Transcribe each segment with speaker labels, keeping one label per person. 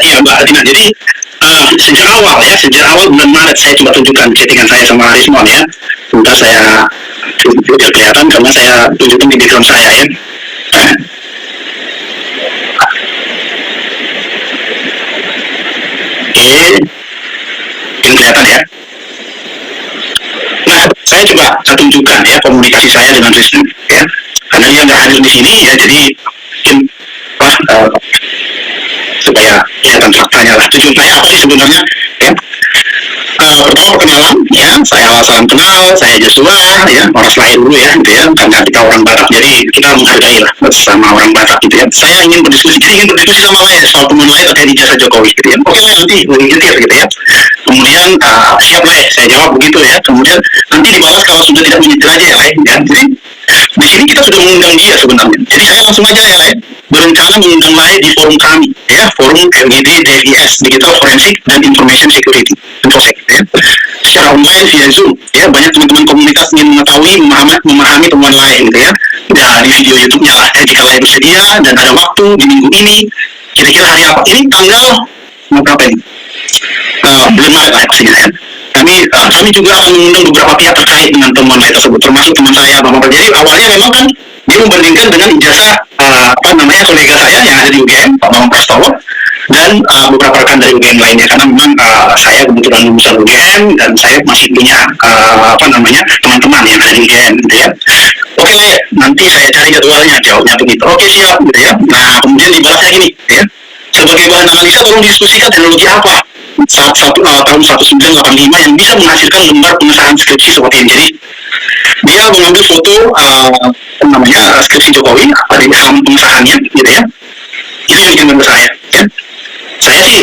Speaker 1: ya Mbak Tina. Jadi sejak awal bulan Maret saya coba tunjukkan chattingan saya sama Rismon ya. Sebentar saya biar kelihatan karena saya tunjukkan di background saya ya. Oke, ini kelihatan ya. Nah, saya coba tunjukkan ya komunikasi saya dengan Rismon ya. Karena dia nggak hadir di sini ya, jadi mungkin supaya kelihatan faktanya lah. Tujuan saya apa sih sebenarnya ya? Pertama perkenalan ya, saya salam kenal, saya Joshua ya, orang Selain dulu ya gitu ya, karena kita orang Batak jadi kita menghargai lah sama orang Batak gitu ya. Saya ingin berdiskusi sama lain soal teman lain terkait ijazah Jokowi gitu ya. Oke lah, nanti lebih detail gitu ya. Kemudian siap lah ya, saya jawab begitu ya. Kemudian nanti dibalas kalau sudah tidak menyetir aja ya. Jadi di sini kita sudah mengundang dia sebenarnya. Jadi saya langsung aja ya, berencana mengundang Lai di forum kami ya, forum FGD DIS Digital Forensic dan Information Security Infosec ya, secara online via Zoom ya. Banyak teman-teman komunitas ingin mengetahui memahami temuan lain gitu ya. Di video YouTube-nya lah ya, jika Lai bersedia dan ada waktu di minggu ini, kira-kira hari apa ini, tanggal berapa ini, bulan Maret lah pastinya ya. Kami juga akan mengundang beberapa pihak terkait dengan temuan Lai tersebut, termasuk teman saya Pak Bapak. Jadi awalnya memang kan dia membandingkan dengan ijazah kolega saya yang ada di UGM, Pak Bambang Prastowo, dan beberapa rekan dari UGM lainnya, karena memang saya kebetulan lulusan UGM dan saya masih punya teman-teman yang ada di UGM gitu ya. Oke, nanti saya cari jadwalnya, jawabnya begitu. Oke, siap gitu ya. Nah, kemudian dibalasnya gini ya. Sebagai bahan analisa tolong didiskusikan teknologi apa tahun 1985 yang bisa menghasilkan lembar pengesahan skripsi seperti ini. Jadi dia mengambil foto skripsi Jokowi, di pengesahannya gitu ya. Itu yang dikirimkan ke saya ya. Saya sih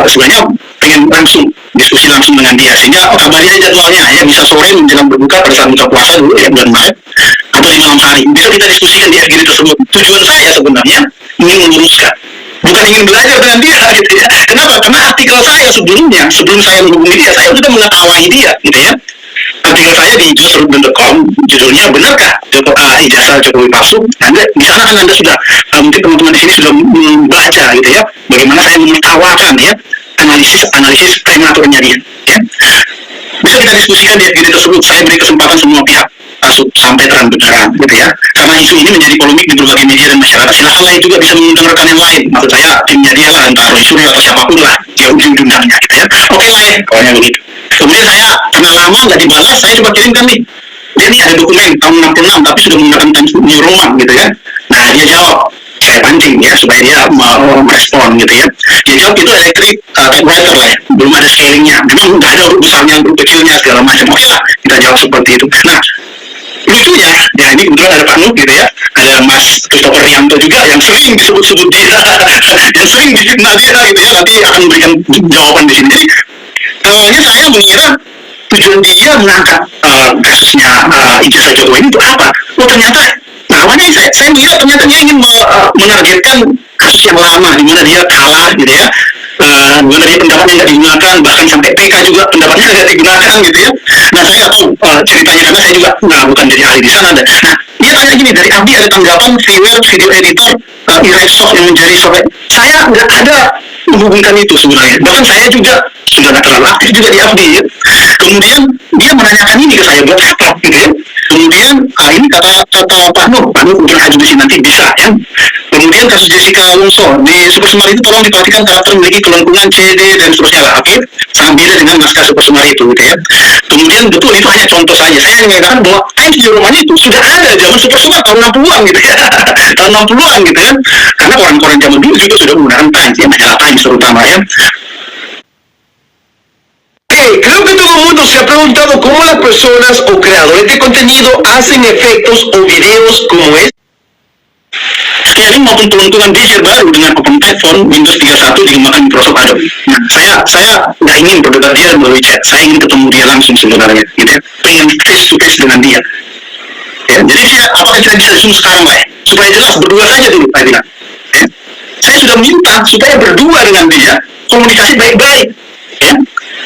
Speaker 1: sebenarnya pengen langsung diskusi langsung dengan dia, sehingga kabari aja jadwalnya ya, bisa sore menjelang berbuka pada saat buka puasa dulu ya, bulan Maret, atau di malam hari bisa kita diskusikan di FGD tersebut. Tujuan saya sebenarnya ingin meluruskan, bukan ingin belajar dengan dia gitu ya. Kenapa? Karena artikel saya sebelumnya, sebelum saya menghubungi dia, saya sudah mengetahui dia gitu ya. Artikel saya di joshua.com judulnya benarkah ijazah Jokowi palsu? Anda di sana kan Anda sudah mungkin teman-teman di sini sudah membaca gitu ya, bagaimana saya menertawakan ya analisis prematurnya dia ya. Bisa kita diskusikan di FGD tersebut. Saya beri kesempatan semua pihak masuk sampai terang-benerang gitu ya, karena isu ini menjadi polemik di berbagai media dan masyarakat. Silakan Lai juga bisa mengundang rekan yang lain, maksud saya timnya dia lah, entah Roy Suryo atau siapapun lah yang diundangnya gitu ya. Oke Lai, pokoknya begitu. Kemudian saya karena lama nggak dibalas, saya coba kirimkan nih, dia nih ada dokumen tahun 66 tapi sudah menggunakan Times New Roman gitu ya. Nah dia jawab, saya pancing ya supaya dia merespon gitu ya. Dia jawab itu electric typewriter lah ya, belum ada scalingnya, memang nggak ada huruf besarnya, huruf kecilnya segala macam. Oke lah, kita jawab seperti itu. Nah lucunya, ya ini kebetulan ada Pak Nuh gitu ya, ada Mas Christopher Rianto juga yang sering disebut-sebut dia, yang sering difitnah dia gitu ya, nanti akan memberikan jawaban di sini. Jadi saya mengira tujuan dia mengangkat kasusnya ijazah Jokowi ini untuk apa? Oh ternyata namanya saya mengira ternyata dia ingin menargetkan kasus yang lama di mana dia kalah gitu ya. Di mana dia pendapatnya nggak digunakan, bahkan sampai PK juga pendapatnya nggak digunakan gitu ya. Nah saya nggak tahu ceritanya karena saya juga bukan jadi ahli di sana. Nah dia tanya gini, dari Abdi ada tanggapan freeware video editor Irexsoft yang menjadi software. Saya nggak ada menghubungkan itu sebenarnya, bahkan saya juga sudah nggak terlalu aktif juga di Abdi ya. Kemudian dia menanyakan ini ke saya buat apa gitu ya. Kemudian ini kata Pak Nuh kemudian hadir di sini nanti bisa ya. Kemudian kasus Jessica Alonso di Super Semar itu tolong diperhatikan karakter memiliki kelengkungan CD dan seterusnya lah. Oke, sangat beda dengan naskah Super Semar itu gitu ya. Kemudian betul itu hanya contoh saja. Saya hanya mengatakan bahwa Times New Roman itu sudah ada zaman Super Semar tahun 60-an gitu ya. Tahun 60-an gitu ya. Karena koran-koran zaman dulu juga sudah menggunakan Times ya, majalah Times terutama ya.
Speaker 2: Creo que todo el mundo se ha preguntado cómo las personas o creadores de contenido hacen efectos o videos como este.
Speaker 1: Scaling maupun pelunturan feature baru dengan Open Platform Windows 31 dikembangkan Microsoft Adobe. Nah, saya nggak ingin berdebat dia melalui chat, saya ingin ketemu dia langsung sebenarnya, gitu ya. Pengen face to face dengan dia. Ya, jadi apakah kita bisa zoom sekarang lah ya? Supaya jelas berdua saja dulu, saya bilang. Ya. Saya sudah minta supaya berdua dengan dia komunikasi baik-baik. Ya.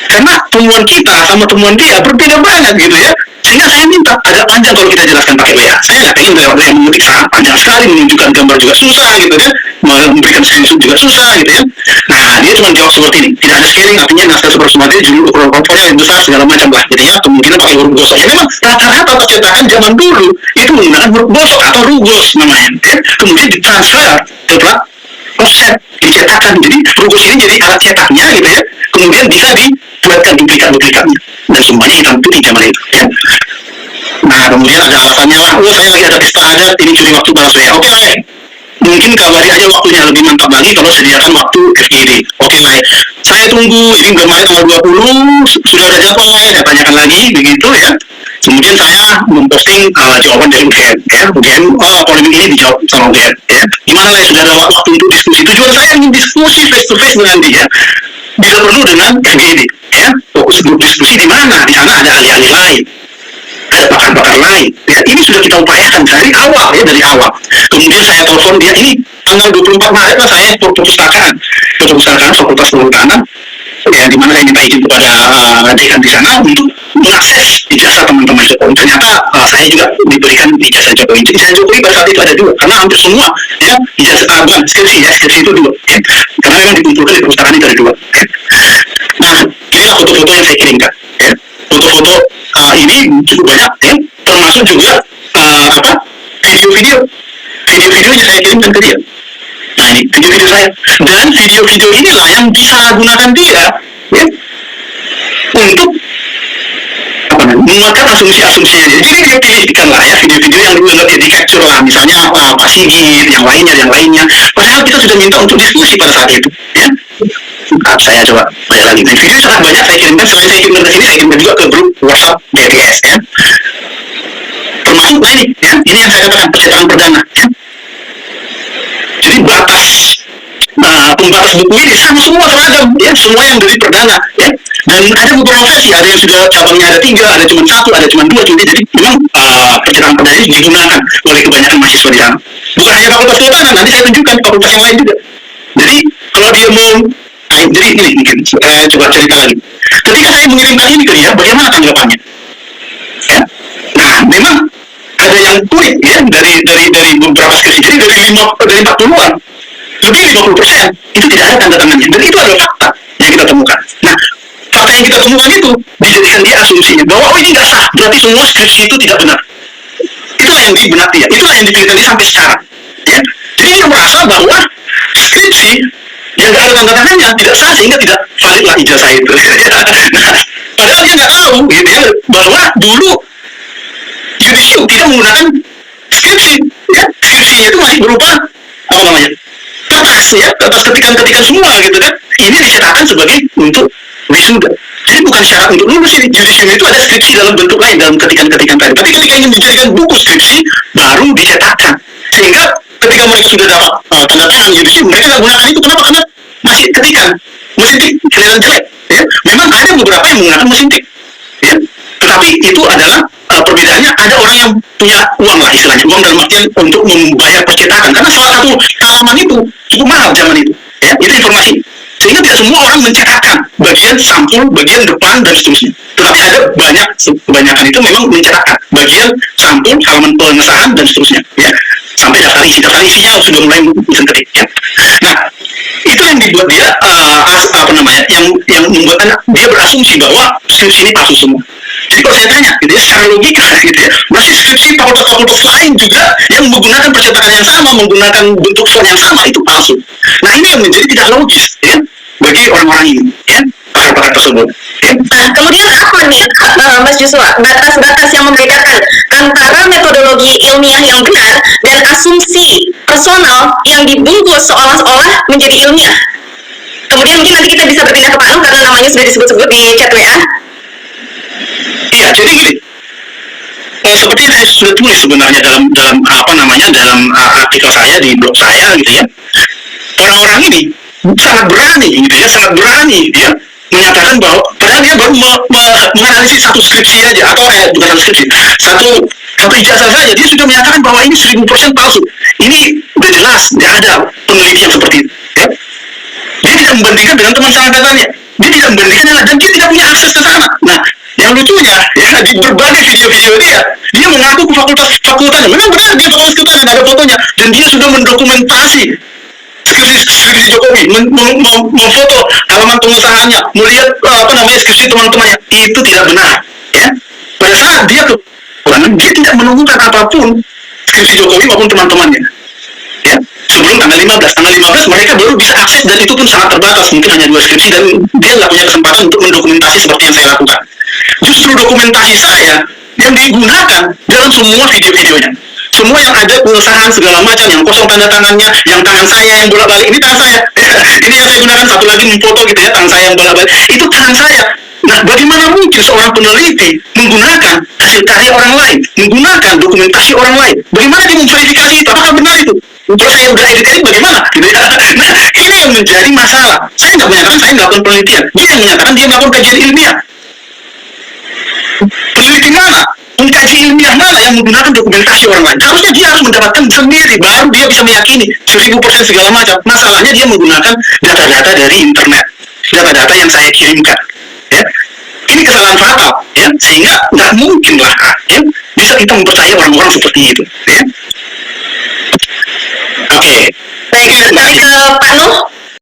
Speaker 1: Karena temuan kita sama temuan dia berbeda banget gitu ya. Sehingga saya minta agak panjang kalau kita jelaskan pakai WA. Saya nggak pengen lewat WA mengetik sangat panjang sekali, menunjukkan gambar juga susah gitu ya, memberikan screenshot juga susah gitu ya. Nah Nah, dia cuma jawab seperti ini, tidak ada scaling, artinya naskah super materi judul ukuran komponnya yang besar segala macam lah, gitu ya. Kemungkinan pakai huruf gosok. Ya memang rata-rata percetakan zaman dulu itu menggunakan huruf gosok atau rugos namanya, ya. Kemudian ditransfer setelah proses dicetakan. Jadi rugos ini jadi alat cetaknya, gitu ya. Kemudian bisa dibuatkan duplikat-duplikatnya, dan semuanya hitam putih zaman itu, ya. Nah, kemudian ada alasannya lah, oh saya lagi ada pesta adat, ini curi waktu balas saya. Oke lah ya, mungkin kabari aja waktunya lebih mantap lagi kalau sediakan waktu FGD. Oke lah ya, saya tunggu, ini kemarin tanggal 20, sudah ada jadwal lah ya, saya tanyakan lagi, begitu ya. Kemudian saya memposting jawaban dari UGM, ya. UGM, polemik ini dijawab sama UGM, ya. Gimana lah ya, sudah ada waktu untuk diskusi. Tujuan saya ingin diskusi face to face dengan dia, bila perlu dengan FGD, ya. Fokus grup diskusi di mana? Di sana ada ahli-ahli lain, ada pakar-pakar lain, ya. Ini sudah kita upayakan dari awal, ya, dari awal. Kemudian saya telepon dia, ini tanggal 24 Maret lah saya perpustakaan Fakultas Kehutanan, ya, di mana saya minta izin kepada dekan di sana untuk mengakses ijazah teman-teman Jokowi. Ternyata saya juga diberikan ijazah Jokowi. Ijazah Jokowi pada saat itu ada dua, karena hampir semua, ya, ijazah bukan skripsi, ya, skripsi itu dua, ya. Karena memang dikumpulkan di perpustakaan itu ada dua, ya. Nah, inilah foto-foto yang saya kirimkan, ya. Foto-foto ini cukup banyak, ya, termasuk juga video-videonya saya kirimkan ke dia. Nah, ini video-video saya, dan video-video inilah yang disalahgunakan dia, ya, untuk menguatkan asumsi-asumsinya. Jadi dia pilihkan lah ya video-video yang dianggap di capture lah, misalnya Pak Sigit, yang lainnya. Padahal kita sudah minta untuk diskusi pada saat itu, ya. Saya coba balik lagi. Nah, video sangat banyak saya kirimkan. Selain saya kirimkan ke sini, saya kirimkan juga ke grup WhatsApp BPS, ya. Termasuk ini, ya, ini yang saya katakan percetakan perdana, ya. Jadi pembatas buku ini sama semua seragam, ya, semua yang dari perdana, ya. Dan ada beberapa versi, ada yang sudah cabangnya ada 3, ada cuma 1, ada cuma 2, jadi memang percetakan perdana ini digunakan oleh kebanyakan mahasiswa di sana. Bukan hanya Fakultas Kehutanan, nanti saya tunjukkan fakultas yang lain juga. Jadi kalau dia mau, jadi ini mungkin saya coba cerita lagi. Ketika saya mengirimkan ini ke dia, bagaimana tanggapannya? Ya? Nah, memang ada yang unik, ya, dari beberapa skripsi. Jadi dari 40-an, lebih 50% itu tidak ada tanda tangannya, dan itu adalah fakta yang kita temukan. Nah, fakta yang kita temukan itu dijadikan dia asumsinya bahwa oh ini nggak sah, berarti semua skripsi itu tidak benar. Itulah yang di benak dia, itulah yang dipikirkan dia sampai sekarang, ya. Jadi dia merasa bahwa skripsi yang nggak ada tanda tangannya tidak sah, sehingga tidak valid lah ijazah itu. Padahal dia nggak tahu, gitu ya, bahwa dulu Yudisium tidak menggunakan skripsi, ya. Skripsinya itu masih berupa apa namanya, kertas, ya, kertas ketikan semua, gitu kan. Ini dicetakkan sebagai untuk wisuda. Jadi bukan syarat untuk lulus ini. Yudisium itu ada skripsi dalam bentuk lain, dalam ketikan-ketikan tadi. Tapi ketika ingin dijadikan buku skripsi, baru dicetakkan. Sehingga ketika mereka sudah dapat tanda tangan Yudisium, mereka nggak gunakan itu. Kenapa? Karena masih ketikan, mesin tik, kelihatan jelek, ya. Memang ada beberapa yang menggunakan mesin tik, ya. Tetapi itu adalah perbedaannya, ada orang yang punya uang lah istilahnya, uang dalam artian untuk membayar percetakan, karena salah satu halaman itu cukup mahal zaman itu, ya, itu informasi. Sehingga tidak semua orang mencetakkan bagian sampul, bagian depan, dan seterusnya. Tetapi ada kebanyakan itu memang mencetakkan bagian sampul, halaman pengesahan, dan seterusnya, ya. Sampai daftar isinya sudah mulai mesin ketik, ya. Nah, itu yang dibuat dia yang membuat dia berasumsi bahwa skripsi ini palsu semua. Jadi kalau saya tanya, gitu ya, secara logika, gitu ya, berarti skripsi fakultas lain juga yang menggunakan percetakan yang sama, menggunakan bentuk font yang sama, itu palsu. Nah, ini yang menjadi tidak logis, ya, bagi orang-orang ini, ya, pakar-pakar tersebut. Ya.
Speaker 3: Nah, kemudian apa nih, Mas Joshua, batas-batas yang membedakan antara metodologi ilmiah yang benar dan asumsi personal yang dibungkus seolah-olah menjadi ilmiah? Kemudian mungkin nanti kita bisa berpindah ke Pak Anum karena namanya sudah disebut-sebut di chat WA.
Speaker 1: Iya, jadi gini, seperti yang saya sudah tulis sebenarnya dalam artikel saya di blog saya, gitu ya. Orang-orang ini sangat berani, gitu ya, dia menyatakan bahwa padahal dia baru menganalisis satu skripsi aja, atau bukan satu skripsi, satu ijazah saja, dia sudah menyatakan bahwa ini 1000% palsu. Ini udah jelas, nggak ada penelitian seperti itu, ya. Dia tidak membandingkan dengan teman seangkatannya, dia tidak membandingkan yang lain, dan dia tidak punya akses ke sana. Nah, yang lucunya, ya, di berbagai video-video dia mengaku ke fakultas, memang benar dia fakultas kehutanan, ada fotonya, dan dia sudah mendokumentasi skripsi Jokowi, memfoto halaman pengusahanya, melihat skripsi teman-temannya, itu tidak benar. Ya, pada saat dia kekurangan, dia tidak menemukan apapun skripsi Jokowi maupun teman-temannya. Ya, sebelum tanggal 15 mereka baru bisa akses, dan itu pun sangat terbatas, mungkin hanya 2 skripsi, dan dia nggak punya kesempatan untuk mendokumentasi seperti yang saya lakukan. Justru dokumentasi saya yang digunakan dalam semua video-videonya. Semua yang ada pengesahan segala macam, yang kosong tanda tangannya, yang tangan saya yang bolak-balik, ini tangan saya. Ini yang saya gunakan, satu lagi memfoto gitu ya, tangan saya yang bolak-balik, itu tangan saya. Nah, bagaimana mungkin seorang peneliti menggunakan hasil karya orang lain, menggunakan dokumentasi orang lain? Bagaimana dia memverifikasi itu? Apakah benar itu? Kalau saya udah edit bagaimana? Gitu ya. Nah, ini yang menjadi masalah. Saya nggak menyatakan saya melakukan penelitian. Dia yang menyatakan dia melakukan kajian ilmiah. Peneliti mana? Pengkaji ilmiah mana yang menggunakan dokumentasi orang lain? Harusnya dia harus mendapatkan sendiri, baru dia bisa meyakini 1000% segala macam. Masalahnya dia menggunakan data-data dari internet, data-data yang saya kirimkan. Ya, ini kesalahan fatal, ya, sehingga nggak mungkin lah, ya, bisa kita mempercayai orang-orang seperti itu. Ya. Oke.
Speaker 3: Baik, kembali ke Pak Nuh.